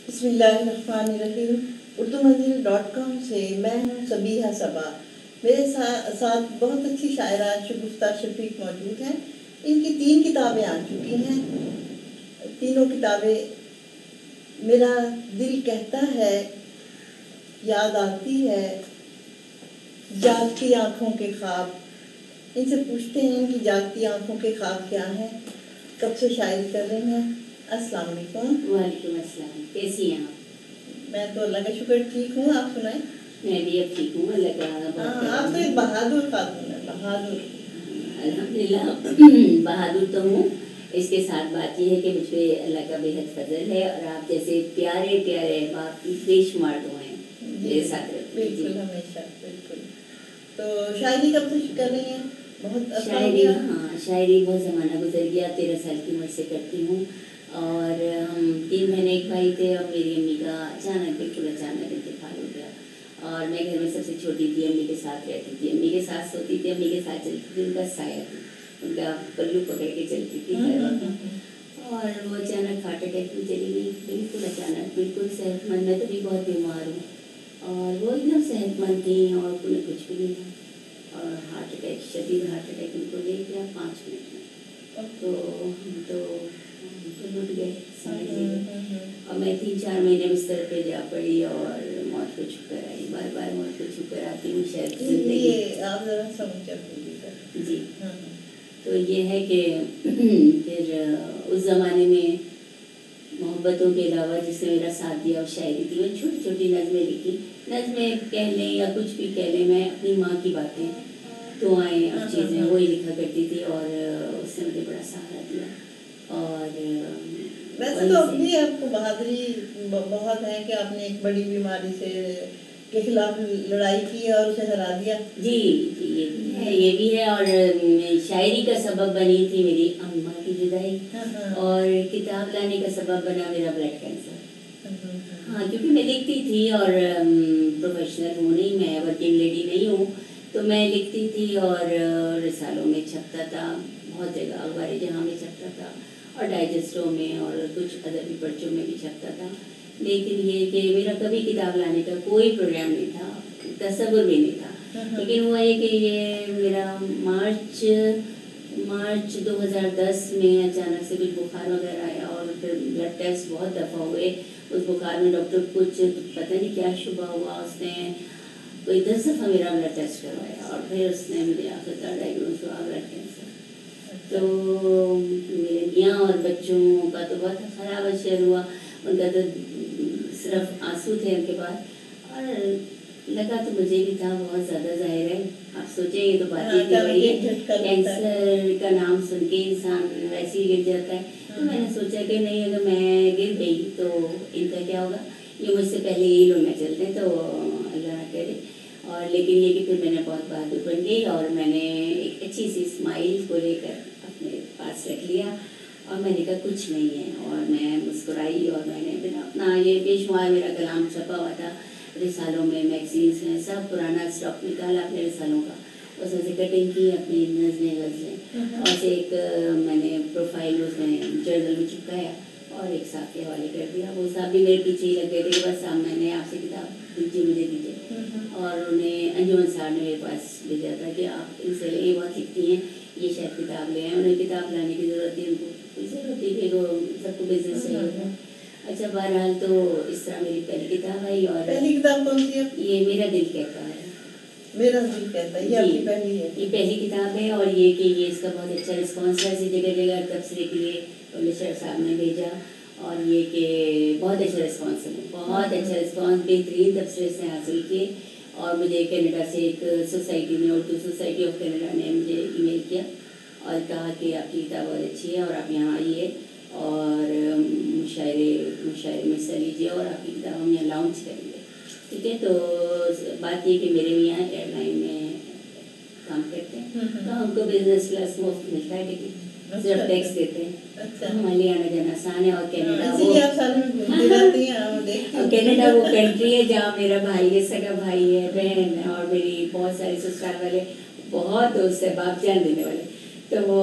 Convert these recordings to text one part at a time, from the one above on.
بسم اللہ الرحمن الرحیم. اردومنزل.com سے میں ہوں صبیحہ صبا. میرے ساتھ بہت اچھی شاعرہ شگفتہ شفیق موجود ہیں. ان کی 3 کتابیں آ چکی ہیں. تینوں کتابیں میرا دل کہتا ہے، یاد آتی ہے، جاگتی آنکھوں کے خواب. ان سے پوچھتے ہیں ان کی جاگتی آنکھوں کے خواب کیا ہیں، کب سے شاعری کر رہی ہیں. السلام علیکم. وعلیکم السلام. کیسی ہیں آپ؟ میں تو اللہ کا شکر ٹھیک ہوں. آپ سنائیں. میں بھی اب ٹھیک ہوں، اللہ کا. آپ تو ایک بہادر خاتون ہیں. بہادر. الحمدللہ بہادر تو ہوں. اس کے ساتھ بات یہ ہے کہ مجھ پہ اللہ کا بےحد فضل ہے، اور آپ جیسے پیارے پیارے احباب کی بے شمار دعائیں میرے ساتھ رہتی ہیں. بالکل ہمیشہ. بالکل. تو شاعری کب سے کر رہی ہیں؟ بہت شاعری، ہاں شاعری بہت زمانہ گزر گیا. 13 سال کی عمر سے کرتی ہوں. اور ہم 3 مہینے ایک بھائی تھے، اور میری امی کا بالکل اچانک انتقال ہو گیا. اور میں گھر میں سب سے چھوٹی تھی، امی کے ساتھ رہتی تھی، امی کے ساتھ سوتی تھی، امی کے ساتھ چلتی تھی. ان کا سایہ تھی، ان کا پلو پکڑ کے چلتی تھی. اور وہ اچانک ہارٹ اٹیک میں چلی گئی، بالکل اچانک، بالکل صحت مند. میں تو بھی بہت بیمار ہوں، اور وہ ایک دم صحت مند تھیں، اور انہیں کچھ بھی نہیں تھا. اور ہارٹ اٹیک، شدید ہارٹ اٹیک ان کو لے گیا 5 منٹ میں. تو ہم تو لٹ گئے، سمجھ لیجیے. اور میں 3-4 مہینے بستر پہ جا پڑی، اور موت کو چھپ کر آئی. بار بار موت کو چھپ کر آتی ہوں شاید زندگی. جی. تو یہ ہے کہ پھر اس زمانے میں محبتوں کے علاوہ جس نے میرا ساتھ دیا وہ شاعری تھی. میں چھوٹی چھوٹی نظمیں لکھی. نظمیں کہہ لیں یا کچھ بھی کہہ لیں، میں اپنی ماں کی باتیں، دعائیں اور چیزیں وہی لکھا کرتی تھی، اور اس نے مجھے بڑا سہارا دیا. اور ویسے تو ابھی آپ کو بہادری بہت ہے کہ آپ نے ایک بڑی بیماری کے خلاف لڑائی کی اور اسے ہرا دیا. جی یہ بھی ہے. اور شاعری کا سبب بنی تھی میری اماں کی جدائی، اور کتاب لانے کا سبب بنا میرا بلڈ کینسر. ہاں، کیونکہ میں لکھتی تھی، اور پروفیشنل ہوں نہیں، میں ورکنگ لیڈی نہیں ہوں، تو میں لکھتی تھی، اور رسالوں میں چھپتا تھا، بہت جگہ اخبار جہاں میں چھپتا تھا، اور ڈائجسٹوں میں، اور کچھ ادبی پرچوں میں بھی چھپتا تھا. لیکن یہ کہ میرا کبھی کتاب لانے کا کوئی پروگرام نہیں تھا، تصور بھی نہیں تھا. لیکن ہوا یہ کہ یہ میرا مارچ 2010 میں اچانک سے کچھ بخار وغیرہ آیا، اور پھر بلڈ ٹیسٹ بہت دفعہ ہوئے. اس بخار میں ڈاکٹر کچھ پتہ نہیں کیا شبہ ہوا، اس نے کوئی 10 دفعہ میرا بلڈ ٹیسٹ کروایا، اور پھر اس نے مجھے آخر کار ڈائگنوز ہوا بلڈ کینسر. تو میرے میاں اور بچوں کا تو بہت خراب اشر ہوا. ان کا تو صرف آنسو تھے ان کے پاس، اور لگا تو مجھے بھی تھا بہت زیادہ. ظاہر ہے آپ سوچیں یہ تو بات ہی بڑی ہے، کینسر کا نام سن کے انسان ویسے ہی گر جاتا ہے. تو میں نے سوچا کہ نہیں، اگر میں گر گئی تو ان کا کیا ہوگا. یہ مجھ سے پہلے یہی لوگ نہ چلتے، تو اللہ نہ کرے. اور لیکن یہ کہ پھر میں نے بہت بہادر بن گئی، اور میں نے ایک اچھی سی اسمائل کو لے کر اپنے پاس رکھ لیا، اور میں نے کہا کچھ نہیں ہے. اور میں مسکرائی، اور میں نے پھر اپنا یہ بے شمار میرا کلام چھپا ہوا تھا رسالوں میں، میگزینس میں، سب پرانا اسٹاک نکالا اپنے رسالوں کا، اس میں سے کٹنگ کی اپنی نظمیں غزلیں، اور سے ایک میں نے پروفائل اس میں جرنل میں چپکایا، اور ایک صاحب کے حوالے کر دیا. وہ صاحب بھی میرے پیچھے ہی لگ گئے تھے، بس صاحب میں نے آپ سے کتاب دیجیے، مجھے دیجیے. اور انہیں انجمن صاحب نے میرے پاس بھیجا تھا کہ آپ ان سے یہ بہت لکھتی ہیں، یہ شاید کتاب لے آئیں. انہیں کتاب لانے کی ضرورت تھی، ان کو کوئی ضرورت تھی کہ وہ سب کو بزنس چاہیے تھا. اچھا، بہرحال تو اس طرح میری پہلی کتاب آئی. اور پہلی کتاب کون سی ہے؟ یہ میرا دل کہتا ہے. میرا دل کہتا ہے، یہ آپ کی پہلی ہے؟ یہ پہلی کتاب ہے. اور یہ کہ یہ اس کا بہت اچھا رسپانس ہے، ایسی جگہ جگہ تبصرے کے لیے پبلشر صاحب نے بھیجا، اور یہ کہ بہت اچھا رسپانس ہے، بہت اچھا رسپانس، بہترین تبصرے سے حاصل کیے. اور مجھے کینیڈا سے ایک سوسائٹی نے، اردو سوسائٹی آف کینیڈا نے مجھے ای میل کیا اور کہا کہ آپ کی کتاب بہت اچھی ہے، اور آپ یہاں آئیے اور مشاعرے میں حصہ لیجیے، اور آپ کی کتاب ہم یہاں لانچ کریں گے. ٹھیک ہے. تو بات یہ کہ میرے بھی یہاں ایئر لائن میں کام کرتے ہیں، تو ہم کو بزنس کلاس مفت ملتا ہے ٹکٹ، صرف ٹیکس دیتے ہیں. ہمارے لیے آنا جانا آسان ہے. اور کینیڈا وہ کنٹری ہے جہاں میرا بھائی ہے، سگا بھائی ہے، بہن ہے، اور میری بہت سارے سسرال والے بہت دوست ہے، باپ جان دینے والے. तो वो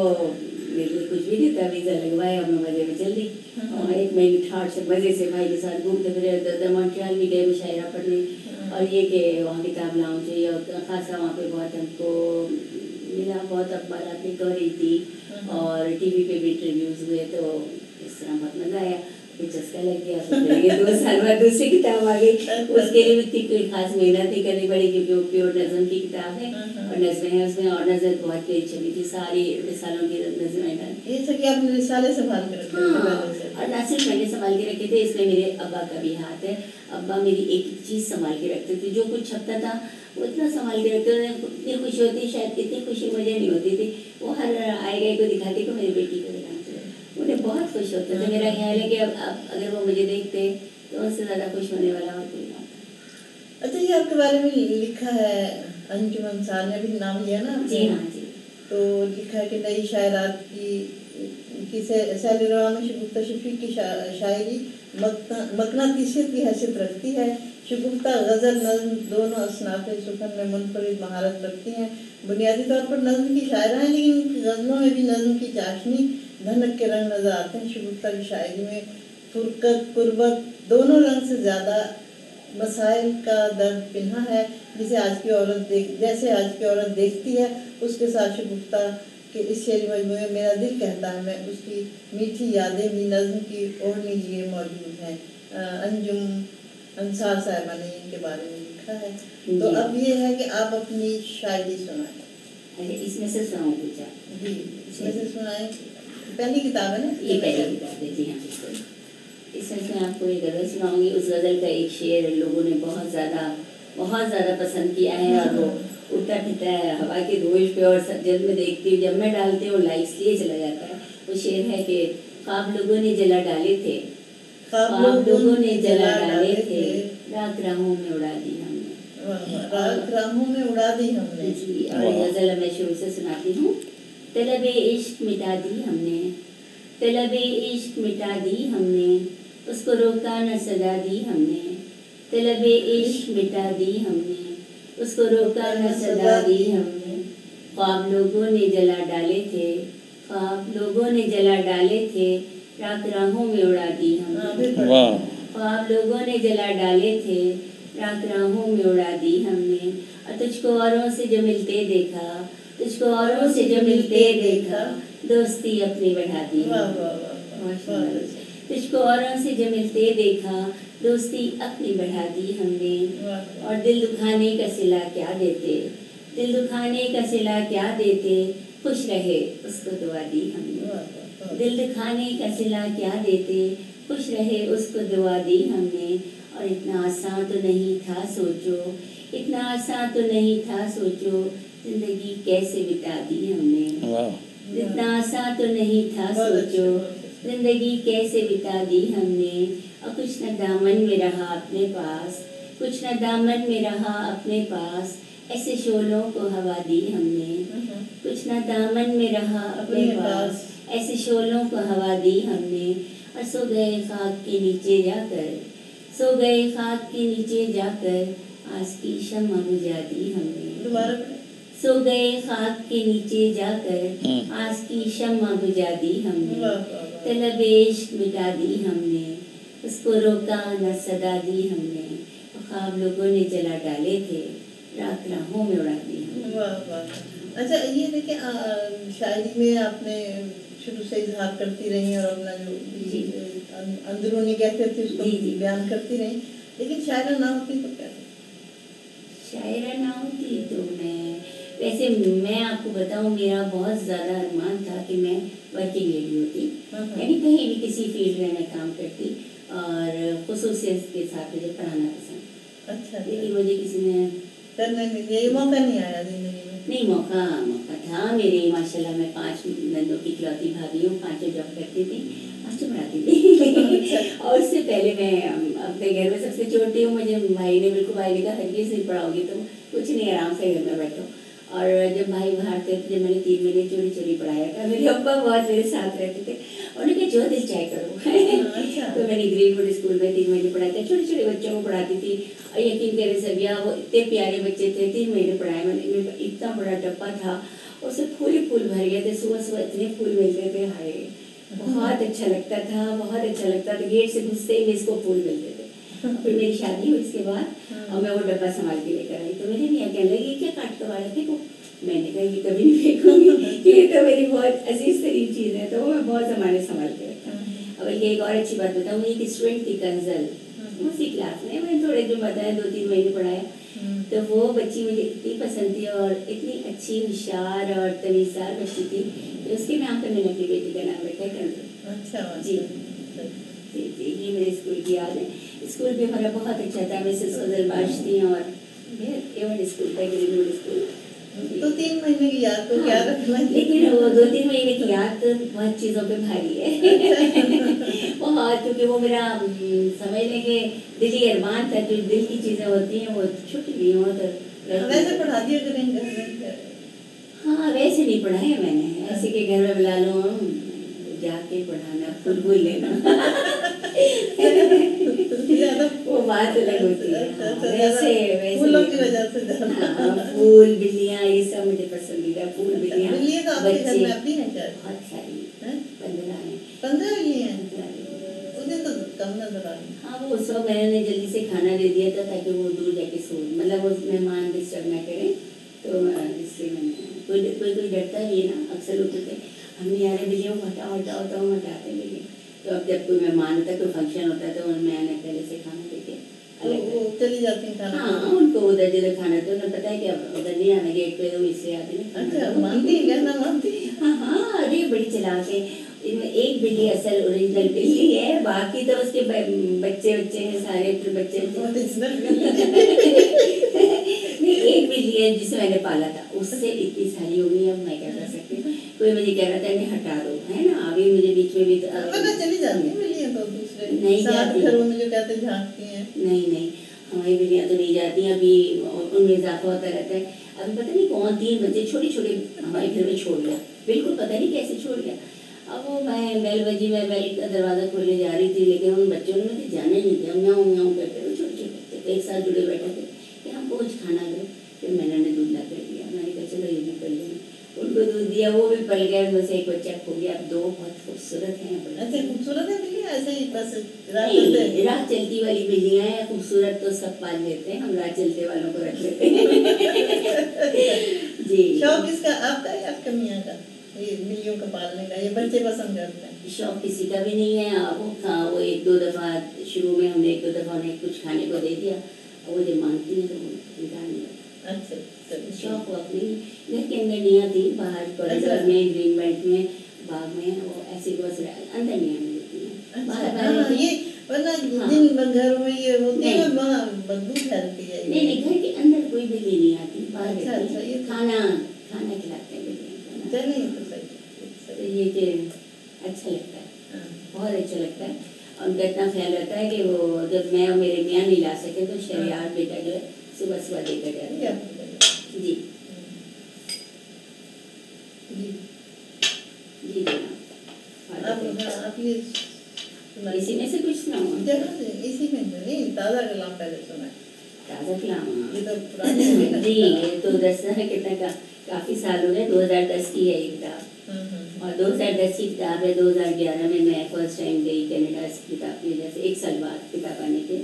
मेरे लिए कुछ भी नहीं था, वीज़ा लगवाया और मैं मज़े में चल दी। और 1 महीने ठाठ से मज़े से भाई के साथ घूमते फिरे, इधर मॉन्ट्रियल भी गए मुशायरा पढ़ने। और ये कि वहाँ किताब लाऊंज चाहिए और खासा वहाँ पे बहुत हमको मिला, बहुत अखबारात में कवरेज दी और टीवी पे भी इंटरव्यूज़ हुए, तो इस तरह बहुत मज़ा आया। फिर चस्का लग गया, तो फिर ये 2 साल बाद दूसरी किताब आ गई। उसके लिए भी इतनी कोई खास मेहनत नहीं करनी पड़ी, क्योंकि वो प्योर नज़म की किताब है और नज़में हैं उसमें, और नज़र बहुत तेज चली थी, सारी रिसालों की नज़में डाली। ये सभी आपने रिसाले संभाल के रखे थे पहले से। और ना सिर्फ मैंने संभाल के रखे थे, इसमें मेरे अब्बा का भी हाथ है। अब्बा मेरी एक एक चीज़ संभाल के रखते थे, जो कुछ छपता था वो इतना संभाल के रखते थे, इतनी खुशी होती, शायद इतनी खुशी मुझे नहीं होती थी। वो हर आए गए को दिखाते कि मेरी बेटी को दिखाते, उन्हें बहुत खुश होते थे। मेरा ख्याल है कि अब अगर वो मुझे देखते तो उससे ज़्यादा खुश होने वाला और कोई ना होता। अच्छा, ये आपके बारे में लिखा है, अंजुम अंसार ने भी नाम लिया ना आपने? जी हाँ जी। तो लिखा है कि नई शायरात की सैली रवा में शगुफ्ता शफीक की शायरी मकनातीसियत की हैसियत रखती है। शगुफ्ता गज़ल नज़्म दोनों असनाफ़ सुखन में मुनफरिद महारत रखती हैं। बुनियादी तौर पर नज़्म की शायरा हैं, लेकिन इनकी गज़लों में भी नज़्म की चाशनी धनक के रंग नज़र आते हैं। शगुफ्ता की शायरी में फुरकत कुर्बत दोनों रंग से ज़्यादा मसाइल का दर्द पिन्हा है, जैसे आज की औरत देखती है। उसके साथ शगुफ्ता के इस शेरी मजमूए में मेरा दिल कहता है, मैं उसकी मीठी यादें भी नज़्म की ओढ़ने लिए मौजूद हैं। अंजुम अंसार साहिबा ने इनके बारे में लिखा है। तो अब ये है कि आप अपनी शायरी सुनाएं। अच्छा, इसमें से सुनाऊँ कुछ? जी, इसमें से सुनाएं। पहली किताब है ना? ये पहली किताब है, जी हाँ बिल्कुल। इसमें मैं आपको एक गज़ल सुनाऊंगी। उस गज़ल का एक शेर लोगों ने बहुत ज़्यादा पसंद किया है, और वो उड़ता फिरता है हवा के धोश पे, और सब जब मैं देखती हूँ, जब मैं डालती हूँ लाइक्स लिए चला जाता है। वो शेर है कि ख्वाब लोगों ने जला डाले थे, ख्वाब लोगों ने जला डाले थे, रात राहों में उड़ा दी हमने, रात राहों में उड़ा दी हमने। जी। और गज़ल मैं शुरू से सुनाती हूँ। तलबे इश्क मिटा दी हमने, तलबे इश्क मिटा दी हमने, उसको रोका न सजा दी हमने। तलबे इश्क मिटा दी हमने, उसको रोका न सजा दी हमने। ख्वाब लोगों ने जला डाले थे, ख्वाब लोगों ने जला डाले थे, रात राहों में उड़ा दी हमने। ख्वाब लोगों ने जला डाले थे, रात राहों में उड़ा दी हमने। और तुझको औरों से जो मिलते देखा, तुझको औरों से जो मिलते देखा, दोस्ती अपनी बढ़ा दी हमने। तुझको औरों से जो मिलते देखा, दोस्ती अपनी बढ़ा दी हमने। और दिल दुखाने का सिला क्या देते, दिल दुखाने का सिला क्या देते, खुश रहे उसको दुआ दी हमने। दिल दुखाने का सिला क्या देते, खुश रहे उसको दुआ दी हमने। और इतना आसान तो नहीं था सोचो, इतना आसान तो नहीं था सोचो, जिंदगी कैसे बिता दी हमने। इतना आसान तो नहीं था सोचो, जिंदगी कैसे बिता दी हमने। और कुछ न दामन में रहा अपने पास, कुछ न दामन में रहा अपने पास, ऐसे शोलों को हवा दी हमने। कुछ न दामन में रहा अपने पास, ऐसे शोलों को हवा दी हमने। और सो गए खाक के नीचे जाकर, सो गए खाक के नीचे जाकर, आस की शम्मा बुझा दी हमने। सो गए खाक के नीचे जाकर, आस की शम्मा बुझा दी हमने। तलबे इश्क मिटा दी हमने, उसको रोका न सदा दी हमने। ख्वाब लोगों ने जला डाले थे, रात राहों में उड़ा दी हमने। वाह वाह। अच्छा, ये देखिए, शायरी में आपने शुरू से इजहार करती रही और अपना जो अंदरूनी कहते थे उसको बयान करती रही, लेकिन शायरा ना होती तो क्या? शायरा ना होती तो वैसे मैं आपको बताऊं, मेरा बहुत ज़्यादा अरमान था कि मैं वर्किंग लेडी होती, यानी कहीं भी किसी फील्ड में मैं काम करती, और खुसूसियत के साथ मुझे पढ़ाना पसंद। अच्छा, लेकिन मुझे किसी ने करने नहीं दिया, ये मौका नहीं आया जिंदगी में? नहीं, मौका था मेरे। माशाल्लाह मैं 5 नंदों की इकलौती भाभी हूँ, 5 जॉब करती थी, 5 पढ़ाती थी। और उससे पहले मैं अपने घर में सबसे छोटी हूँ। मुझे भाई ने कहा हरगिज़ नहीं पढ़ाओगी तुम, कुछ नहीं, आराम से घर में बैठो। اور جب بھائی باہر تھے تو جب میں نے 3 مہینے چوری چوری پڑھایا تھا، میرے ابا بہت میرے ساتھ رہتے تھے، انہوں نے کہا جو دل چاہے کرو۔ تو میں نے گرین ووڈ اسکول میں 3 مہینے پڑھایا تھا، چھوٹے چھوٹے بچوں کو پڑھاتی تھی، اور یقین کرے سبیہ وہ اتنے پیارے بچے تھے، 3 مہینے پڑھائے میں نے، میرے پاس اتنا بڑا ڈبہ تھا، اس میں پھول ہی پھول بھر گئے تھے، صبح صبح اتنے پھول ملتے تھے، ہائے بہت اچھا لگتا تھا، بہت اچھا لگتا تھا، گیٹ سے گھستے ہی اس کو پھول ملتے تھے۔ پھر میری شادی ہوئی اس کے بعد، اور میں وہ ڈبہ سنبھال کے لے کر آئی، تو میری میاں کہنے لگی یہ کیا کاٹ کر آیا پھینکو، میں نے کہا یہ کبھی نہیں پھینکوں گی، یہ تو میری بہت عزیز ترین چیز ہے، تو وہ میں بہت زمانے سنبھال کے رکھا۔ اور یہ ایک اور اچھی بات بتاؤں، ایک اسٹوڈنٹ تھی کنزل، اسی کلاس میں نے تھوڑے دن بتایا 2-3 مہینے پڑھایا، تو وہ بچی مجھے اتنی پسند تھی اور اتنی اچھی ہوشیار اور تمیزدار بچی تھی کہ اس کے نام پہ میں نے اپنی بیٹی کا نام رکھا ہے کنزل۔ اچھا جی جی جی، یہ میرے اسکول کی یاد ہے۔ اسکول بھی ہمارا بہت اچھا تھا، مسز فضل باش تھیں، اور ایون اسکول تھا، گرین ووڈ اسکول۔ تو 3 مہینے کی یاد کو کیا رکھنا ہے؟ لیکن وہ 2-3 مہینے کی یاد بہت چیزوں پہ بھاری ہے بہت، کیونکہ وہ میرا سمجھ لیں کہ دلی ارمان تھا، جو دل کی چیزیں ہوتی ہیں وہ چھٹ گئی ہوں تو ویسے پڑھا دیا کریں گے؟ ہاں ویسے نہیں پڑھایا میں نے، ایسے کہ گھر میں بلا لوں جا کے پڑھانا، پھول بھول لینا وہ بات الگ ہوتی ہے۔ ویسے پھولوں کی وجہ سے پھول بلیاں یہ سب مجھے پسندیدہ، پھول بلیاں بچے بھی ہیں کیا؟ بہت ساری 15 ہیں۔ 15 ہی ہیں؟ مجھے تو کم نظر آ رہی۔ ہاں وہ اس وقت میں نے جلدی سے کھانا دے دیا تھا تاکہ وہ دور جا کے سو، مطلب وہ مہمان ڈسٹرب نہ کریں، تو اس سے میں نے کوئی ڈرتا بھی ہے نا، اکثر ہوتے تھے ہم نہیں آ رہے بلیوں کو ہٹاؤ ہٹاؤ تو ہم ہٹاتے بھی، تو اب جب کوئی مہمان ہوتا ہے کوئی فنکشن ہوتا ہے تو میں نے پہلے سے کھانا دے کے چلی جاتی ہیں کھانا؟ ہاں ان کو ادھر جدھر کھانا تو انہیں پتا ہے کہ اب ادھر نہیں آنا، گیٹ پہ اس سے آتے ہیں۔ مانتی ہیں کہنا مانتی؟ ہاں ہاں، ارے بڑی چلاک ہے، ان میں ایک بلی اصل اوریجنل بلی ہے، باقی تو اس کے بچے ہیں سارے، پھر بچے نہیں ایک بلی ہے جسے میں نے پالا تھا، اس سے اتنی ساری ہو گئی، اب میں کیا کر سکتی ہوں، کوئی مجھے کہہ رہا تھا انہیں ہٹا دو، ہے نا، ابھی مجھے بیچ میں بھی چلی جاتی ہیں بلیاں تو دوسرے نہیں جاتی، گھروں میں جو کہتے جھانکتی ہیں، نہیں ہماری بلیاں تو نہیں جاتی، ابھی ان میں اضافہ ہوتا رہتا ہے، ابھی پتہ نہیں کون 3 بچے چھوٹے چھوٹے ہمارے گھر میں چھوڑ گیا، بالکل پتہ نہیں کیسے چھوڑ گیا۔ اب وہ میں بیل بجی، میں بیل کا دروازہ کھولنے جا رہی تھی، لیکن ان بچوں نے مجھے جانے نہیں دیا، میاؤں میاؤں کرتے ہوئے، چھوٹے چھوٹے بچے ایک ساتھ جڑے بیٹھے تھے کہ ہم کو کچھ کھانا دو، پھر میں نے انہیں دودھ لا کر دیا، میں نے کہا چلو یہ بھی پل لیں، ان کو دودھ دیا، وہ بھی پل گئے، ان میں سے ایک بچہ کھو گیا، اب 2 بہت خوبصورت ہیں۔ اچھا خوبصورت ہے بلی، ایسے ہی بس راہ چلتی والی بلیاں ہیں، خوبصورت تو سب پال لیتے ہیں، ہم راہ چلتے والوں کو رکھ لیتے ہیں جی۔ شوق اس کا آپ کا یا آپ کا میاں کا، یہ بلیوں کا پالنے کا، یہ بچے پسند کرتے ہیں؟ شوق کسی کا بھی نہیں ہے، وہ 1-2 دفعہ شروع میں ہم نے 1-2 دفعہ انہیں کچھ کھانے کو دے دیا، اور وہ جب مانگتی ہیں تو وہ انکار نہیں کرتا۔ اچھا شوق وہ اپنی گھر کے اندر نہیں آتی، باہر کوریڈور میں، گرین بیلٹ میں، باغ میں، وہ ایسی بہت سے اندر نہیں آنے دیتی ہیں، باہر یہ ورنہ جن گھروں میں یہ ہوتی ہے وہاں بدبو پھیلتی ہے۔ نہیں گھر کے اندر کوئی بلی نہیں آتی، باہر اچھا کھانا کھلاتے ہیں بلیاں، چلیے تو صحیح، تو یہ کہ اچھا لگتا ہے، بہت اچھا لگتا ہے، اور ان کا اتنا خیال رہتا ہے کہ وہ جب میں اور میرے میاں نہیں لا سکے تو شہریار بیٹا جو ہے صبح صبح لے کر جاتے ہیں۔ جی جی جناب، آپ یہ اسی میں سے کچھ سناؤں؟ اسی میں نہیں، تازہ کلام پہلے سنا ہے۔ تازہ کلام؟ یہ تو پرانی جی یہ تو 10 کتنے کا کافی سال ہو گئے، 2010 کی ہے یہ کتاب، اور 2010 کی کتاب ہے، 2011 میں میں فرسٹ ٹائم گئی کینیڈا اس کتاب کی وجہ سے، 1 سال بعد کتاب آنے کے،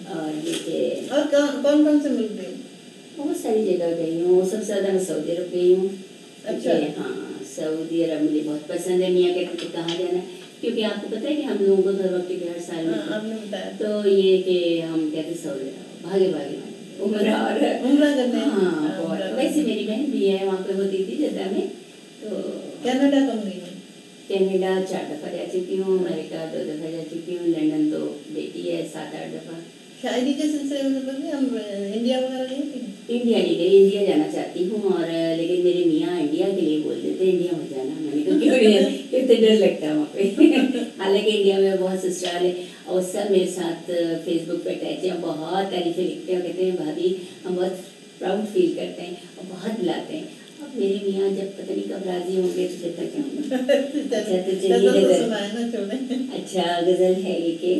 اور یہ کہ اور کون سے ملک گئی؟ بہت ساری جگہ گئی ہوں، سب سے زیادہ میں سعودی عرب گئی ہوں۔ اچھا ہاں سعودی عرب مجھے بہت پسند ہے، میاں کہتے تھے کہاں جانا ہے، کیونکہ آپ کو پتہ ہے کہ ہم لوگوں کو ہر وقت کے ہر سال میں تو یہ کہ ہم کہتے سعودی عرب بھاگے عمرہ، اور کرنے، ہاں ویسے میری بہن بھی ہے وہاں پہ ہوتی تھی جدہ میں، تو کینیڈا کم گئی ہوں؟ کینیڈا 4 دفعہ جا چکی ہوں، امریکہ 2 دفعہ جا چکی ہوں، لنڈن تو بیٹی ہے 7-8 دفعہ۔ شاعری کے سلسلے میں ہم انڈیا وغیرہ گئی تھی؟ انڈیا نہیں گئی، انڈیا جانا چاہتی ہوں، اور لیکن میرے میاں انڈیا کے لیے بول دیتے انڈیا مت جانا، میں نے کہا کیوں نہیں، اتنا ڈر لگتا ہے وہاں پہ حالانکہ انڈیا میں بہت سسرال ہے، اور سب میرے ساتھ فیس بک پہ اٹیچ ہیں، بہت تعریفیں لکھتے ہیں، کہتے ہیں بھابھی ہم بہت प्राउड फील करते हैं और बहुत बुलाते हैं। अब मेरे मियाँ जब पता नहीं कब राजी होंगे तो जब तक आऊँगा। अच्छा तो चलिए गजल। अच्छा गजल है ये कि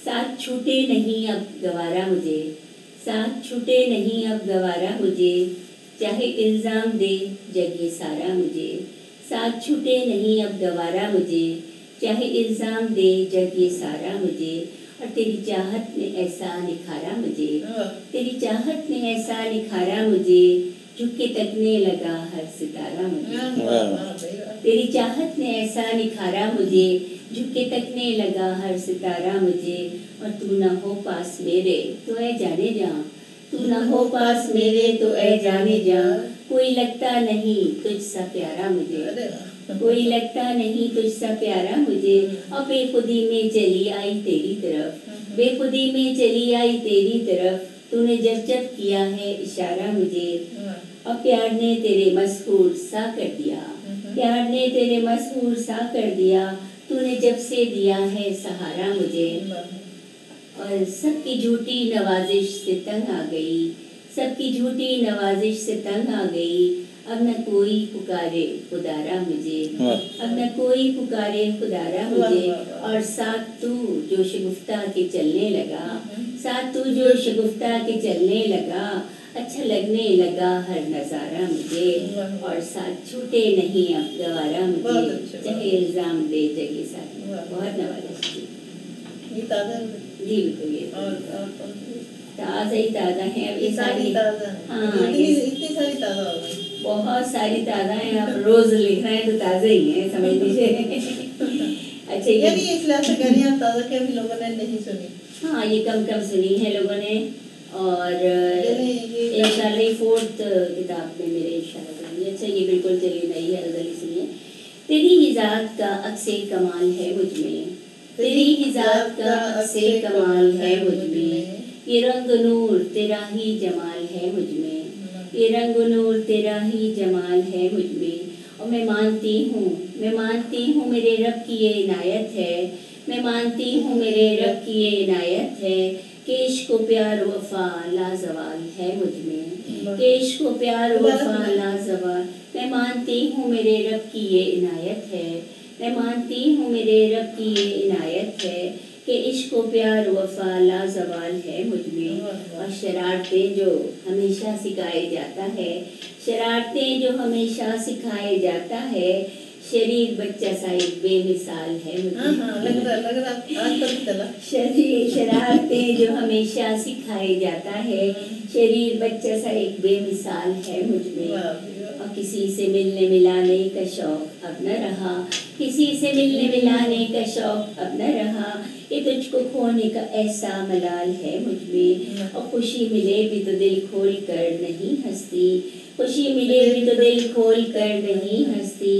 साथ छूटे नहीं अब गवारा मुझे, साथ छूटे नहीं अब गवारा मुझे, चाहे इल्ज़ाम दे जग ये सारा मुझे, साथ छूटे नहीं अब गवारा मुझे, चाहे इल्ज़ाम दे जग ये सारा मुझे, और तेरी चाहत ने ऐसा निखारा मुझे, तेरी चाहत ने ऐसा निखारा मुझे, झुक के तकने लगा हर सितारा मुझे, तेरी चाहत ने ऐसा निखारा मुझे, झुक के तकने लगा हर सितारा मुझे, और तू ना हो पास मेरे तो ऐ जाने जा, तू ना हो पास मेरे तो ऐ जाने जा, कोई लगता नहीं तुझसा प्यारा मुझे, कोई लगता नहीं तुझसा प्यारा मुझे, और बेखुदी में चली आई तेरी तरफ, बेखुदी में चली आई तेरी तरफ, तूने जब जब किया है इशारा मुझे, और प्यार ने तेरे मशहूर सा कर दिया, प्यार ने तेरे मशहूर सा कर दिया, तूने जब से दिया है सहारा मुझे, और सबकी झूठी नवाजिश से तंग आ गई, सबकी झूठी नवाजिश से तंग आ गई, अब न कोई पुकारे खुदारा मुझे, अब न कोई पुकारे खुदारा मुझे, और साथ तू जो शगुफ्ता के चलने लगा, साथ तू जो शगुफ्ता के चलने लगा, अच्छा लगने लगा हर नज़ारा मुझे, और साथ छूटे नहीं अब गवारा मुझे, चाहे इल्ज़ाम दे जगे साथ। बहुत नवाजिश थी ये ताज़ा जी, बिल्कुल ये ताज़ा ही ताज़ा है। अब ये सारी हाँ इतनी सारी ताज़ा हो गई, बहुत सारी ताज़ा है। आप रोज लिख रहे हैं तो ताज़ा ही है, समझ लीजिए। अच्छा यानी इस लिहाज से गाने आप ताज़ा के अभी लोगों ने नहीं सुनी? हाँ ये कम कम सुनी है लोगों ने, और इंशाल्लाह 4th किताब में मेरे इंशाल्लाह करेंगे। अच्छा ये बिल्कुल चलिए नई है, गजल सुनिए। तेरी ही ज़ात का अक्से कमाल है मुझ में, तेरी ही ज़ात का अक्से कमाल है मुझ में, ये रंग नूर तेरा ही जमाल है मुझ में, ये रंग नूर तेरा ही जमाल है मुझ में, और मैं मानती हूँ मेरे रब की ये इनायत है, मैं मानती हूँ मेरे रब की ये इनायत है, कि इश्क को प्यार वफा लाजवाल है मुझ में, कि इश्क को प्यार वफा लाजवाल, मैं मानती हूँ मेरे रब की ये इनायत है, मैं मानती हूँ मेरे रब की ये इनायत है, कि इश्क व प्यार वफा लाजवाल है मुझ में, और शरारतें जो हमेशा सिखाए जाता है, शरारतें जो हमेशा सिखाए जाता है, शरीर बच्चा सा एक बेमिसाल है मुझ में। लग रहा आज तक चला। शरारतें जो हमेशा सिखाए जाता है, शरीर बच्चा सा एक बेमिसाल है मुझ में, और किसी से मिलने मिलाने का शौक अब न रहा, किसी से मिलने मिलाने का शौक अब न रहा, ये तुझको खोने का ऐसा मलाल है मुझ में, और खुशी मिले भी तो दिल खोल कर नहीं हंसती, खुशी मिले भी तो दिल खोल कर नहीं हंसती,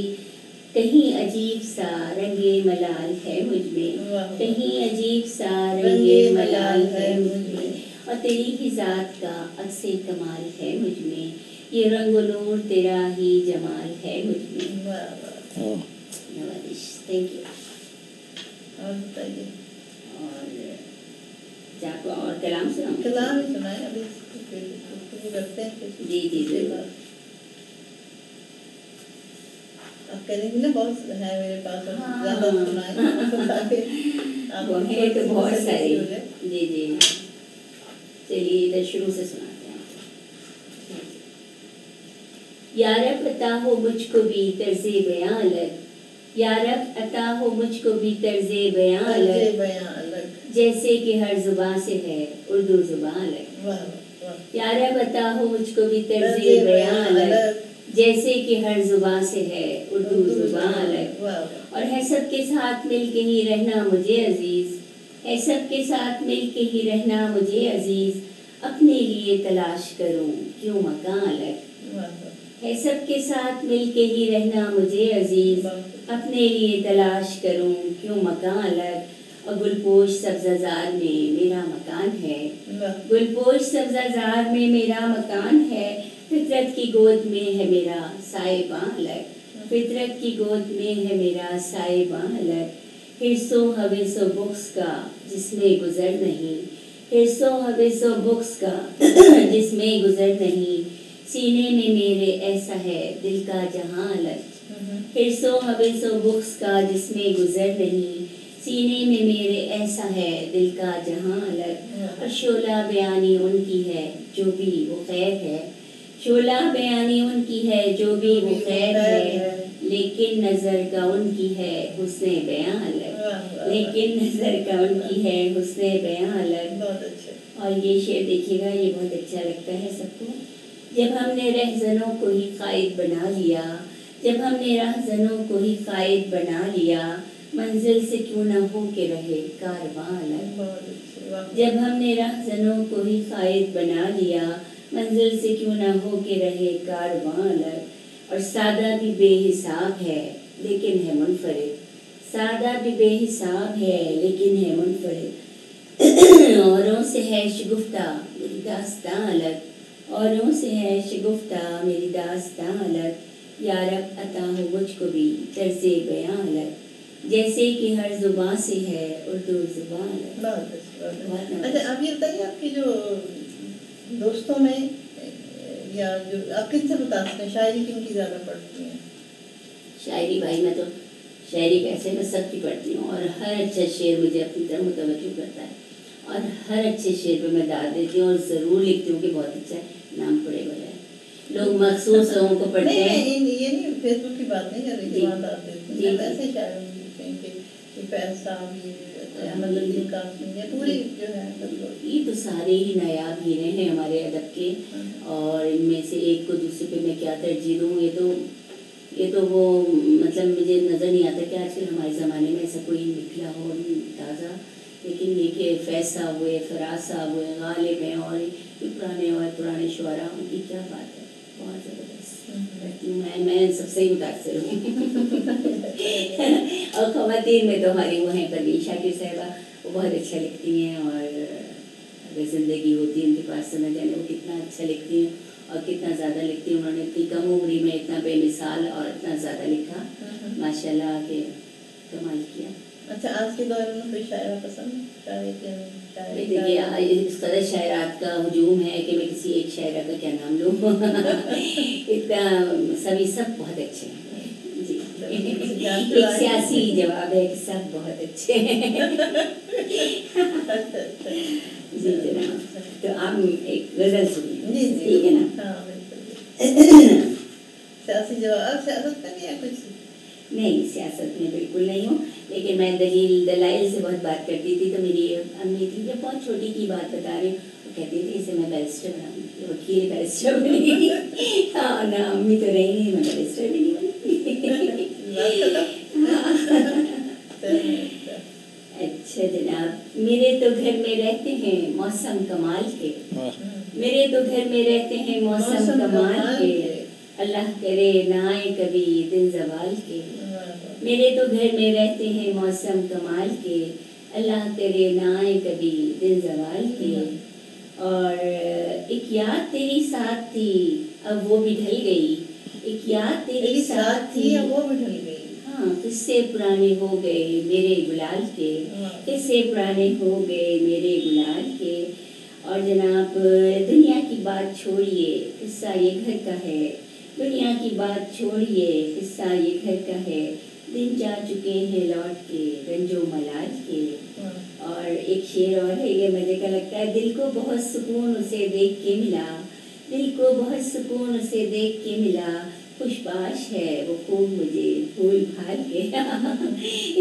कहीं अजीब सा रंगे मलाल है मुझ में, कहीं अजीब सा रंगे मलाल है मुझ में, और तेरी ही ज़ात का अक्से कमाल है मुझ में, ये रंग नूर तेरा ही जमाल है मुझ में। नवाजिश, थैंक यू। और बताइए, और आपको और कलाम सुनाऊं? कलाम ही सुनाए अभी करते हैं। जी जी जी। आप करेंगे ना, बहुत है मेरे पास, हाँ। ज़्यादा सुनाए वो है तो बहुत सारी। जी जी, चलिए इधर शुरू से सुनाते हैं। यारब अता हो मुझको भी तर्ज़े बयां अलग, यारब अता हो मुझको भी तर्ज़े बयां अलग, जैसे कि हर जुबान से है उर्दू जुबान अलग। यारब अता हो मुझको भी तर्ज़े बयां अलग, जैसे कि हर जुबान से है उर्दू जुबान अलग, और है सबके साथ मिल के ही रहना मुझे अजीज, है सबके साथ मिल के ही रहना मुझे अजीज, अपने लिए तलाश करूं क्यों मकान अलग, है सबके साथ मिल के ही रहना मुझे अजीज, अपने लिए तलाश करूं क्यों मकान अलग, और गुलपोश सब्ज़ाज़ार में मेरा मकान है, गुलपोश सब्ज़ाज़ार में मेरा मकान है, फितरत की गोद में है मेरा साहिबां अलग, फितरत की गोद में है मेरा साहिबां अलग, हिर्सो हवेसो बुख्स का जिसमें गुजर नहीं, हिस्सों हविस्सों बुक्स का जिसमें गुजर नहीं, सीने में मेरे ऐसा है दिल का जहां अलग। हिस्सों हविस्सों बुक्स का जिसमें गुजर नहीं, सीने में मेरे ऐसा है दिल का जहां अलग। और शोला बयानी उनकी है जो भी वो खैर है, शोला बयानी उनकी है जो भी वो खैर है, लेकिन नजर का उनकी है हुस्ने बयां अलग, लेकिन नजर का उनकी है हुस्ने बयां अलग। बहुत अच्छा। और ये शेर देखिएगा, ये बहुत अच्छा लगता है सबको। जब हमने रहज़नों को ही कायद बना लिया, जब हमने रहज़नों को ही कायद बना लिया, मंजिल से क्यों न हो के रहे कारवां अलग। बहुत अच्छी, वाह। जब हमने रहज़नों को ही कायद बना लिया, मंजिल से क्यों न हो के रहे कारवां अलग। और सादा भी बेहिसाब है लेकिन है मुनफरिद, सादा भी बेहिसाब है लेकिन है मुनफरिद। औरों से है शगुफ्ता मेरी दास्तां अलग, औरों से है शगुफ्ता मेरी दास्तां अलग। या रब अता हो मुझको भी तर्ज़े बयां अलग, जैसे कि हर जुबान से है उर्दू जुबान अलग। बहुत अच्छी, बहुत बहुत अच्छी। अच्छा, आप ये बताइए, आपकी जो दोस्तों में या जो आप किनसे मुतासिर हैं, शायरी किनकी ज़्यादा पढ़ती हैं? शायरी भाई मैं तो शायरी कैसे मैं सबकी पढ़ती हूँ, और हर अच्छा शेर मुझे अपनी तरफ मुतवज्जो करता है, और हर अच्छे शेर पे मैं दाद देती हूँ और ज़रूर लिखती हूँ कि बहुत अच्छा है, नाम पड़े बगैर। लोग मखसूस लोगों को पढ़ते हैं। नहीं, ये नहीं, फेसबुक की बात नहीं कर रही, जी। वहाँ दाद देती जी, हैं। जी। ऐसे शायरों की लिखते हैं कि पैसा भी अहमद अलीम कासमी, ये पूरी जो है मतलब। ये तो सारे ही नायाब हीरे हैं हमारे अदब के, और इनमें से एक को दूसरे पे मैं क्या तरजीह दूँ, ये तो वो मतलब मुझे नज़र नहीं आता कि आजकल हमारे ज़माने में ऐसा कोई निकला हो ताज़ा। लेकिन ये कि फैज़ साहब हुए, फराज साहब हुए, गालिब हैं, और ये पुराने शुअरा, उनकी क्या बात है, बहुत ज़बरदस्त करती हूँ मैं सबसे ही मुतासर हूँ। और ख़वातीन में तो हमारी वो हैं परवीन शाकिर साहिबा, वो बहुत अच्छा लिखती हैं, और अगर ज़िंदगी होती है उनके पास तो न जाने वो कितना अच्छा लिखती हैं और कितना ज़्यादा लिखती हैं। उन्होंने इतनी कम उम्र में इतना बेमिसाल और इतना ज़्यादा लिखा, माशाल्लाह के कमाल किया। अच्छा, आज के दौर में कोई शायरा पसंद है? देखिए, इस कदर शायरात का हुजूम है कि मैं किसी एक शायरा का क्या नाम लूँ। इतना सब बहुत अच्छे हैं जी। एक सियासी जवाब है कि सब बहुत अच्छे हैं। जी जनाब, तो आप एक गज़ल सुनिए, ठीक है ना? हाँ बिल्कुल। सियासी जवाब, सियासत में नहीं है कुछ? नहीं, सियासत में बिल्कुल नहीं हूँ, लेकिन मैं दलाइल से बहुत बात करती थी। तो मेरी अम्मी थी, जब बहुत छोटी की बात बता रही हूँ, वो कहती थी इसे मैं बैरिस्टर बनाऊँगी, वकील बैरिस्टर बनेगी। हाँ ना, अम्मी तो रही नहीं, मैं बैरिस्टर भी नहीं बनी। अच्छा जनाब, मेरे तो घर में रहते हैं मौसम कमाल के, मेरे तो घर में रहते हैं मौसम कमाल के, अल्लाह करे ना आए कभी दिन ज़वाल के। मेरे तो घर में रहते हैं मौसम कमाल के, अल्लाह करे ना आए कभी दिन ज़वाल के। और एक याद तेरी साथ थी अब वो भी ढल गई, एक याद तेरी साथ थी अब वो भी ढल गई। हाँ, किस्से पुराने हो गए मेरे गुलाल के, किस्से पुराने हो गए मेरे गुलाल के। और जनाब, दुनिया की बात छोड़िए किस्सा ये घर का है, दुनिया की बात छोड़िए किस्सा ये घर का है, दिन जा चुके हैं लौट के रंजो मलाल के। और एक शेर और है, ये मज़े का लगता है। दिल को बहुत सुकून उसे देख के मिला, दिल को बहुत सुकून उसे देख के मिला, खुशबाश है वो खूब मुझे फूल भाल के।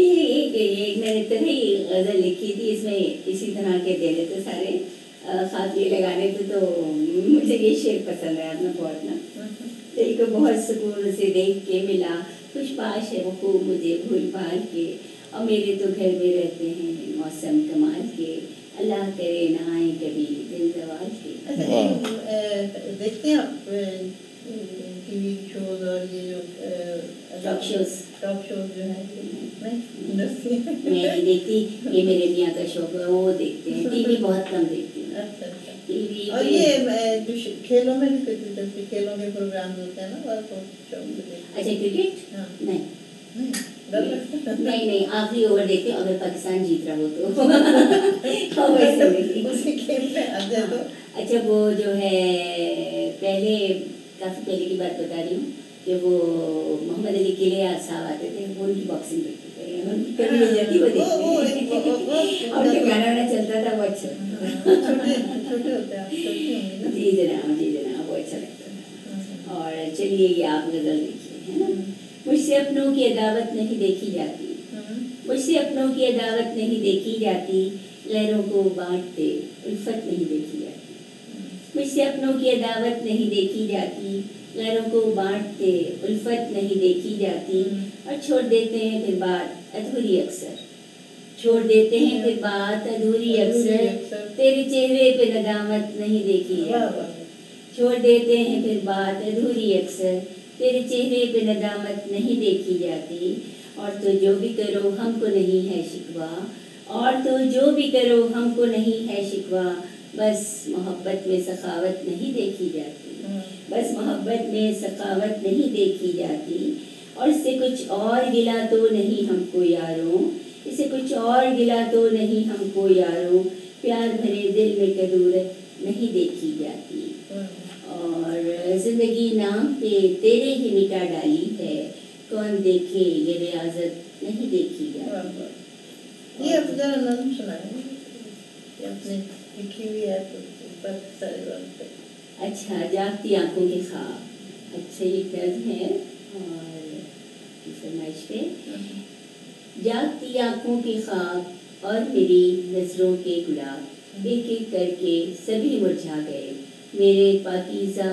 ये मैंने तरह ही गज़ल लिखी थी, इसमें इसी तरह के देने थे सारे खातिए लगाने थे, तो मुझे ये शेर पसंद है अपना बहुत ना। दिल को बहुत सुकून उसे देख के मिला, खुशबाश है वो खूब मुझे फूल भाल के। और मेरे तो घर में रहते हैं मौसम कमाल के, अल्लाह करे ना आए कभी दिल ज़वाल के। अच्छा, देखते हैं आप टीवी शोज और ये जो टॉक शोज जो है? नहीं देखती, ये मेरे मियाँ का शौक है, वो देखते हैं। टीवी बहुत कम देखती हूँ। अच्छा। टीवी और ये जो खेलों में भी दिलचस्पी, खेलों के प्रोग्राम होते हैं ना, अच्छा क्रिकेट? हाँ। नहीं, आखिरी ओवर देखते हो, अगर पाकिस्तान जीत रहा हो तो। वैसे नहीं। तो अच्छा वो जो है पहले काफ़ी पहले की बात बता रही हूँ कि वो मोहम्मद अली किले साहब आते थे, वो उनकी बॉक्सिंग देखते थे, उनकी कभी मिल जाती वो देखते और जो गाना वाना चलता था वो अच्छा लगता था। छोटे छोटे होते हैं आप, छोटी होंगी ना। जी जनाब वो अच्छा लगता था। और चलिए ये आप गज़ल देखिए, है ना। मुझसे अपनों की अदावत नहीं देखी जाती, मुझसे अपनों की अदावत नहीं देखी जाती, लहरों को बांटते उल्फत नहीं देखी जाती। मुझसे अपनों की अदावत नहीं देखी जाती, लहरों को बांटते उल्फत नहीं देखी जाती, और छोड़ देते हैं फिर बात अधूरी अक्सर, छोड़ देते हैं फिर बात अधूरी अक्सर, तेरे चेहरे पे नदामत नहीं देखी जाती। छोड़ देते हैं फिर बात अधूरी अक्सर, तेरे चेहरे पे नदामत नहीं देखी जाती। और तो जो भी करो हमको नहीं है शिकवा, और तो जो भी करो हमको नहीं है शिकवा, बस मोहब्बत में सखावत नहीं देखी जाती, बस मोहब्बत में सखावत नहीं देखी जाती। और इससे कुछ और गिला तो नहीं हमको यारों, इससे कुछ और गिला तो नहीं हमको यारों, प्यार भरे दिल में कदूरत नहीं देखी जाती। और जिंदगी नाम पे तेरे ही मिटा डाली है, कौन देखे ये रियाजत नहीं देखी जाती। ये आप जरा नज़म सुनाएं, ये आपने लिखी हुई है तो पर सारे बात पे। अच्छा, जागती आंखों के ख्वाब, अच्छा ये नज़्म है और फरमाइश पे। जागती आंखों के ख्वाब और मेरी नज़रों के गुलाब, एक एक करके सभी मुरझा गए, मेरे पाकीज़ा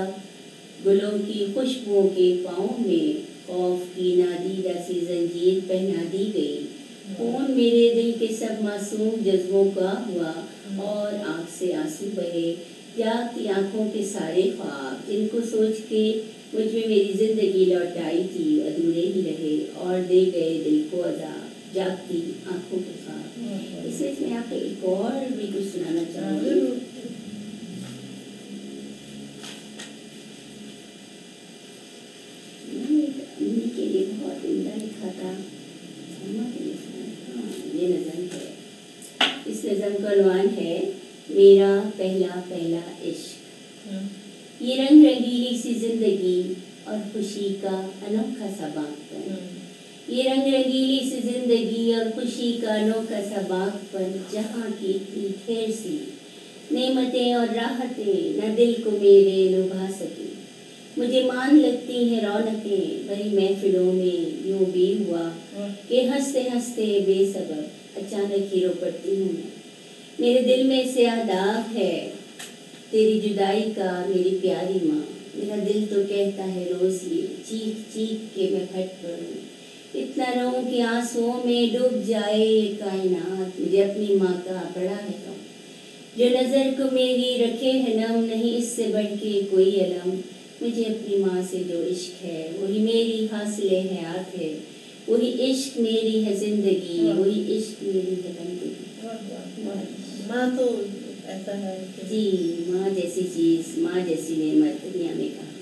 गुलों की खुशबुओं के पाँव में खौफ की नादीदा सी जंजीर पहना दी गई। खून मेरे दिल के सब मासूम जज्बों का हुआ और आँख से आंसू बहे। जागती आंखों के सारे ख्वाब जिनको सोच के मुझ में मेरी जिंदगी लौट आई थी, अधूरे ही रहे और दे गए दिल को अज़ाब। जागती आंखों के ख्वाब। इसमें मैं आपको एक और भी कुछ सुनाना चाहूँगी। अम्मी के लिए बहुत उम्दा लिखा था, अम्मा के लिए हाँ, ये नज़म है। इस नज़म का उन्वान है मेरा पहला पहला इश्क। ये रंग रंगीली सी जिंदगी और खुशी का अनोखा सा बागपन, ये रंग रंगीली सी जिंदगी और खुशी का अनोखा सा बागपन, जहाँ की इतनी ढेर सी नेमतें और राहतें न दिल को मेरे लुभा सके। मुझे मान लगती हैं रौनकें भरी महफिलों में, यूं भी हुआ कि हंसते हंसते बेसबब अचानक ही रो पड़ती हूँ मैं। मेरे दिल में स्याह दाग है तेरी जुदाई का मेरी प्यारी माँ, मेरा दिल तो कहता है रोज ये चीख चीख के मैं फट पड़ूं, इतना रोऊं कि आंसुओं में डूब जाए ये कायनात, मुझे अपनी माँ का बड़ा है गम, जो नज़र को मेरी रखे है नम, नहीं इससे बढ़ के कोई अलम। मुझे अपनी माँ से जो इश्क है वही मेरी हासिल हयात है, वही इश्क मेरी है जिंदगी, वही इश्क मेरी है बंदगी। माँ तो ऐसा है जी, माँ जैसी चीज़, माँ जैसी नेमत दुनिया में कहाँ।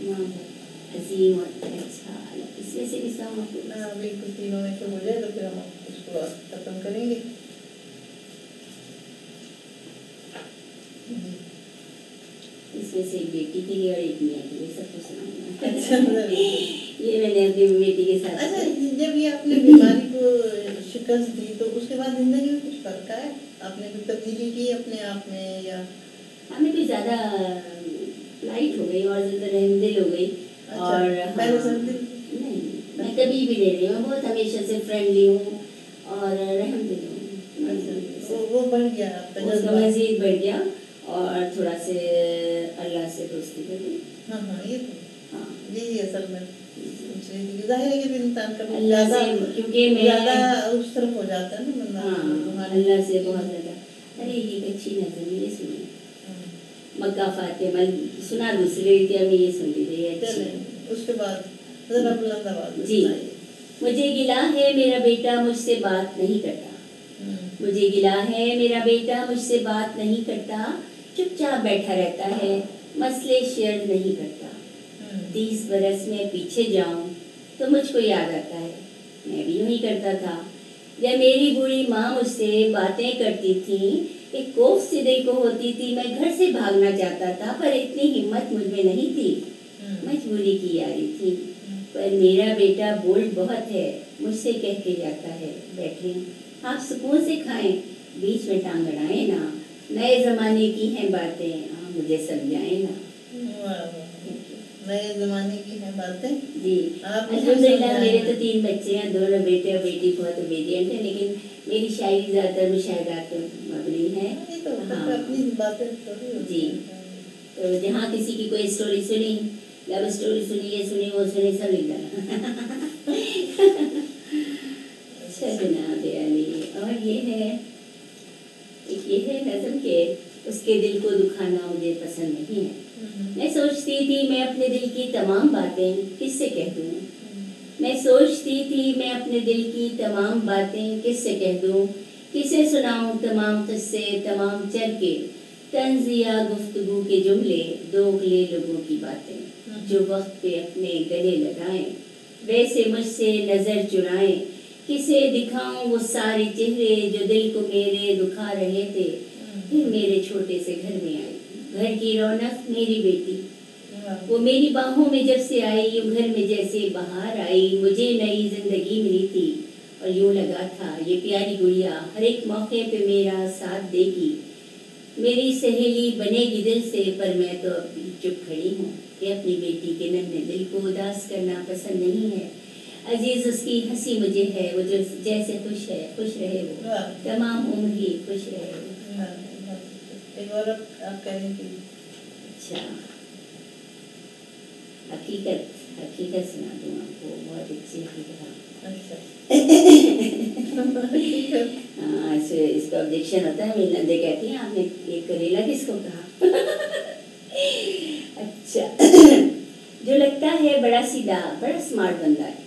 माँ अजीम और अच्छा। इसमें से भी सॉन्ग आपको बिल्कुल तीनों में से हो जाए तो फिर हम इसको खत्म करेंगे। इसमें से एक बेटी के लिए और एक मियाँ के लिए सबको सुनाऊंगा। अच्छा ये मैंने अपनी बेटी के साथ। अच्छा, जब ये आपने बीमारी को शिकस्त दी तो उसके बाद जिंदगी में कुछ फर्क आया? आपने कुछ तब्दीली की अपने आप में या? हमें भी ज़्यादा लाइट हो गई और ज़्यादा रहमदिल हो गई। अच्छा, और पहले से दिल नहीं, मैं कभी भी नहीं रही हूँ, बहुत हमेशा से फ्रेंडली हूँ और रहमदिल हूँ। वो बढ़ गया आपका उसका जज्बा? मज़ीद बढ़ गया और थोड़ा से अल्लाह से दोस्ती कर ली। हाँ हाँ, ये तो हाँ, यही असल में जाहिर है कि इंसान का अल्लाह से, क्योंकि मैं ज़्यादा उस तरफ हो जाता है ना बंदा। हाँ, अल्लाह से बहुत ज़्यादा। अरे ये अच्छी नज़र ये सुनिए, मक्का फातिमा सुना दूसरी रीति में ये सुन लीजिए अच्छी। उसके बाद ज़रा बुलंद आवाज़ में जी, सुनाइए। मुझे गिला है मेरा बेटा मुझसे बात नहीं करता, मुझे गिला है मेरा बेटा मुझसे बात नहीं करता, चुपचाप बैठा रहता है, मसले शेयर नहीं करता। 30 बरस में पीछे जाऊं तो मुझको याद आता है मैं भी यूं ही करता था, जब मेरी बूढ़ी माँ मुझसे बातें करती थी, एक कोफ सी दिल को होती थी, मैं घर से भागना चाहता था, पर इतनी हिम्मत मुझ में नहीं थी, मजबूरी की यारी थी। पर मेरा बेटा बोल्ड बहुत है, मुझसे कह के जाता है, बैठे आप सुकून से खाएं, बीच में टांग अड़ाएं ना, नए जमाने की हैं बातें, आप मुझे समझाएं ना। नए जमाने की हैं बातें जी। आप मुझे अल्हम्दुलिल्लाह समझाएं। मेरे तो 3 बच्चे हैं, दोनों बेटे और बेटी बहुत ओबीडियंट है, लेकिन मेरी शायरी ज़्यादातर मुशायरात पे मबनी है। ये तो हाँ। अपनी बातें थोड़ी होती जी। हैं। तो जहाँ किसी की कोई स्टोरी सुनी, लव स्टोरी सुनी, ये सुनी, वो सुनी, सब लिख डाला। अच्छा जनाब अली। और ये है, एक ये है नज़म के उसके दिल को दुखाना मुझे पसंद नहीं है। मैं सोचती थी मैं अपने दिल की तमाम बातें किससे कह दूँ, मैं सोचती थी मैं अपने दिल की तमाम बातें किससे कह दूँ, किसे सुनाऊँ तमाम किस्से, तमाम चरके, तंज़िया गुफ्तगू के जुमले, दोगले लोगों की बातें जो वक्त पे अपने गले लगाएं, वैसे मुझसे नज़र चुराएं, किसे दिखाऊं वो सारे चेहरे जो दिल को मेरे दुखा रहे थे। फिर मेरे छोटे से घर में आई, घर की रौनक मेरी बेटी, वो मेरी बाहों में जब से आई, यूं घर में जैसे बाहर आई, मुझे नई जिंदगी मिली थी और यूं लगा था ये प्यारी गुड़िया हर एक मौके पे मेरा साथ देगी, मेरी सहेली बनेगी दिल से। पर मैं तो अभी चुप खड़ी हूँ कि अपनी बेटी के नन्हे दिल को उदास करना पसंद नहीं है। अजीज उसकी हंसी मुझे है, वो जो जैसे खुश है, खुश रहे वो तमाम उम्र ही खुश रहे वो। एक और आप कह रही थी। अच्छा, हकीकत हकीकत सुना दूँ आपको, बहुत अच्छी हकीकत। अच्छा हाँ, इसका ऑब्जेक्शन होता है, मेरी नंदे कहती हैं आपने ये करेला किसको कहा। अच्छा, जो लगता है बड़ा सीधा बड़ा स्मार्ट बंदा है,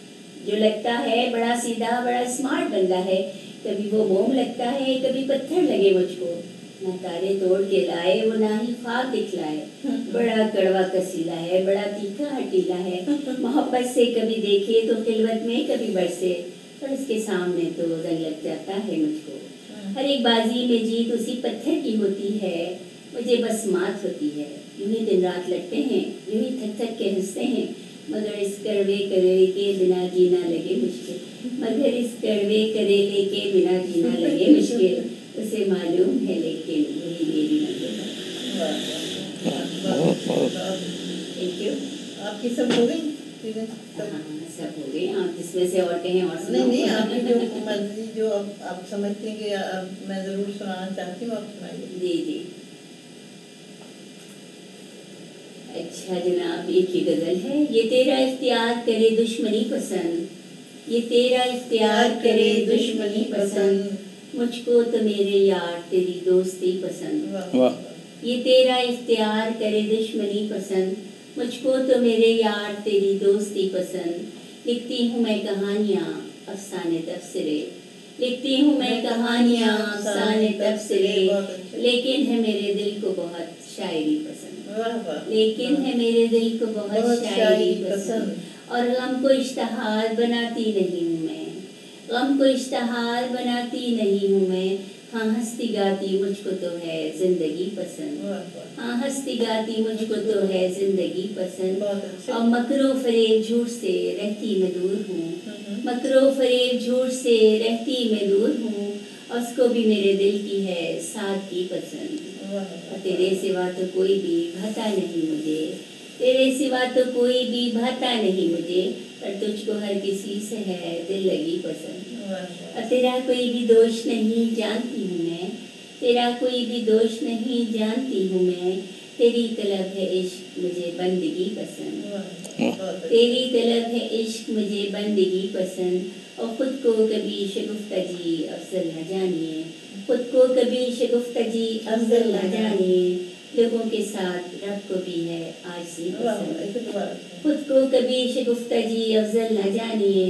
जो लगता है बड़ा सीधा बड़ा स्मार्ट बंदा है, कभी वो मोम लगता है कभी पत्थर लगे मुझको, ना तारे तोड़ के लाए वो ना ही ख्वाब दिखलाए, बड़ा कड़वा कसीला है बड़ा तीखा हटीला है, मोहब्बत से कभी देखे तो खिलवत में कभी बरसे, पर उसके सामने तो रंग लग जाता है मुझको। हर एक बाजी में जीत उसी पत्थर की होती है, मुझे बस मात होती है। यूं ही दिन रात लड़ते हैं, यूं ही थक थक के हंसते हैं, मगर इस कड़वे करेले के बिना जीना लगे मुश्किल, मगर इस कड़वे करेले के बिना जीना लगे मुश्किल, उसे मालूम है लेकिन वही मेरी मंजिल है। Thank you. आपकी सब हो गई चीजें? हाँ, सब हो गई। आप इसमें से और कहें और नहीं सुनाओ। नहीं, आपकी जो मर्जी, जो आप समझती हैं कि मैं जरूर सुनाना चाहती हूँ, आप सुनाइए। जी जी। अच्छा जनाब, एक ही गजल है। ये तेरा इख्तियार करे दुश्मनी पसंद, ये तेरा इख्तियार करे दुश्मनी पसंद, मुझको तो मेरे यार तेरी दोस्ती पसंद। वाह। ये तेरा इख्तियार करे दुश्मनी पसंद, मुझको तो मेरे यार तेरी दोस्ती पसंद। लिखती हूँ मैं कहानियाँ अफसाने तबसरे, लिखती हूँ मैं कहानियाँ अफसाने तबसरे, लेकिन है मेरे दिल को बहुत शायरी पसंद, लेकिन है मेरे दिल को बहुत शायरी पसंद। और गम को इश्तहार बनाती नहीं हूँ मैं, गम को इश्तहार बनाती नहीं हूँ मैं, हाँ हंसती गाती मुझको तो है जिंदगी पसंद, हाँ हंसती गाती मुझको तो है जिंदगी पसंद। और मकरो फरेब झूठ से रहती मैं दूर हूँ, मकरो फरेब झूठ से रहती मैं दूर हूँ, और उसको भी मेरे दिल की है सादगी पसंद। और तेरे सिवा तो कोई भी भाता नहीं मुझे, तेरे सिवा तो कोई भी भाता नहीं मुझे, पर तुझको हर किसी से है दिल लगी पसंद। और तेरा कोई भी दोष नहीं जानती हूँ मैं, तेरा कोई भी दोष नहीं जानती हूँ मैं, तेरी तलब है इश्क मुझे बंदगी पसंद, तेरी तलब है इश्क मुझे बंदगी पसंद। और खुद को कभी शगुफ्ता जी अफजल न जानिए, खुद को कभी शगुफ्ता जी अफजल न जानिए, लोगों के साथ रब को भी है आजी पसंद। खुद को कभी शगुफ्ता जी अफजल न जानिए,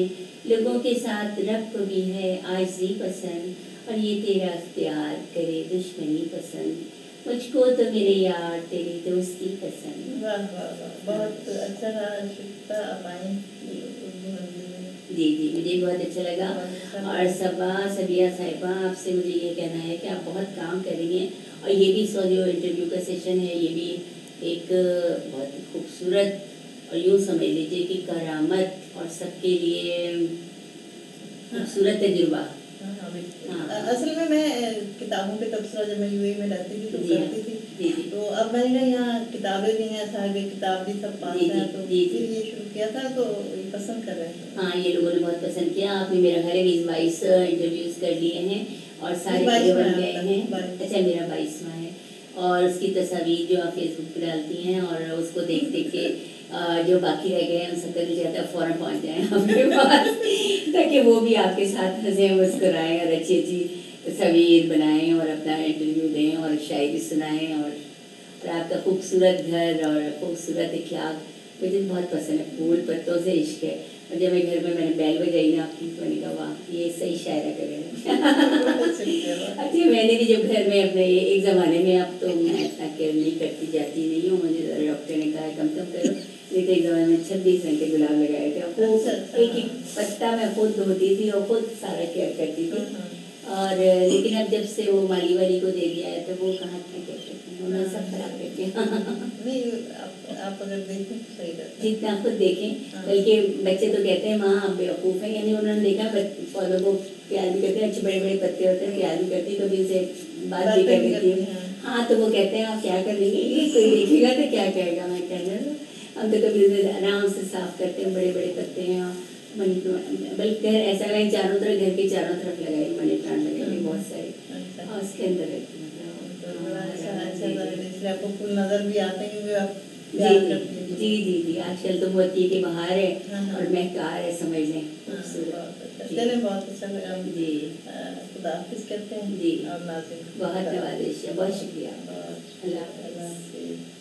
लोगों के साथ रब को भी है आजी पसंद। और ये तेरा इख्तियार करे दुश्मनी पसंद, मुझको तो मेरे यार तेरी दोस्ती पसंद। वाह वाह वाह, बहुत अच्छा रहा शिफ्ता, आप आई उर्दू मंजिल में। जी जी, मुझे भी बहुत अच्छा लगा। और सबिया साहिबा, आपसे मुझे ये कहना है कि आप बहुत काम करेंगे, और ये भी जो इंटरव्यू का सेशन है ये भी एक बहुत ही खूबसूरत, और यूँ समझ लीजिए कि करामत और सबके लिए खूबसूरत तजुर्बा। हाँ। असल में मैं किताबों पे तबसरा जब मैं यूएई में रहती थी तो जी हाँ, करती थी, जी जी तो अब मैंने यहाँ किताबें भी हैं, साहिब किताब भी सब पास जी हैं, जी तो जी फिर जी। ये शुरू किया था, तो ये पसंद कर रहे थे। हाँ, ये लोगों ने बहुत पसंद किया। आपने मेरा घर 20-22 इंटरव्यूज़ कर लिए हैं और सारे पूरे बन गए हैं। अच्छा, मेरा 22वां है। और उसकी तस्वीर जो आप फेसबुक पे डालती हैं, और उसको देख देख के जो बाकी रह गए हैं उन सबका दिल चाहता है फ़ौरन पहुँच जाएँ आपके पास ताकि वो भी आपके साथ हंसें मुस्कुराएँ और अच्छी अच्छी तस्वीर बनाएँ और अपना इंटरव्यू दें और शायरी सुनाएँ। और आपका खूबसूरत घर और खूबसूरत इखलाक मुझे बहुत पसंद है। फूल पत्तों से इश्क है। और जब मैं घर में मैंने बैल बजाई ना आपकी, तो मैंने कहा वाह, ये सही शायरा कर रहे हैं। अच्छा, मैंने भी जब घर में अपने एक ज़माने में, अब तो मैं इतना केयर नहीं करती, जाती नहीं हूँ, मुझे डॉक्टर ने कहा कम करो, नहीं तो एक ज़माने में 26 रंग के गुलाब लगाए थे, खूब एक एक पत्ता मैं खुद धोती थी और खुद सारा केयर करती थी। और लेकिन अब जब से वो माली वाली को दे दिया है, तो वो कहाँ इतना केयर करते हैं, उन्होंने सब खराब कर दिया। नहीं, आप अगर देखें तो सही रहता है। जितना खुद देखें, बल्कि बच्चे तो कहते हैं माँ आप बेवकूफ़ हैं, यानी उन्होंने देखा पौधों को प्यार भी करते हैं, अच्छे बड़े बड़े पत्ते होते हैं, प्यार भी करती, कभी उसे बात भी कर देती हूँ। हाँ, तो वो कहते हैं आप क्या कर लेंगे, ये कोई देखेगा तो क्या कहेगा। मैं कहना हम तो कभी उसे आराम से साफ करते हैं, बड़े बड़े पत्ते हैं, बल्कि ऐसा लगे चारों तरफ, घर के चारों तरफ लगाए मनी प्लांट लगाए बहुत सारे, और उसके अंदर रहती इसलिए आपको फूल नजर भी आते हैं क्योंकि आप जी प्यार करती हैं। जी जी जी। आजकल तो मोती के बहार है हाँ, हाँ। और महकार है, समझ लें। बहुत अच्छा, जी। चलें, बहुत अच्छा लगा। जी। खुदा हाफिज़ कहते हैं जी। और नाज़िम बहुत नवाज़िश है, बहुत शुक्रिया। बहुत अल्लाह हाफ़िज़। हाफिज़।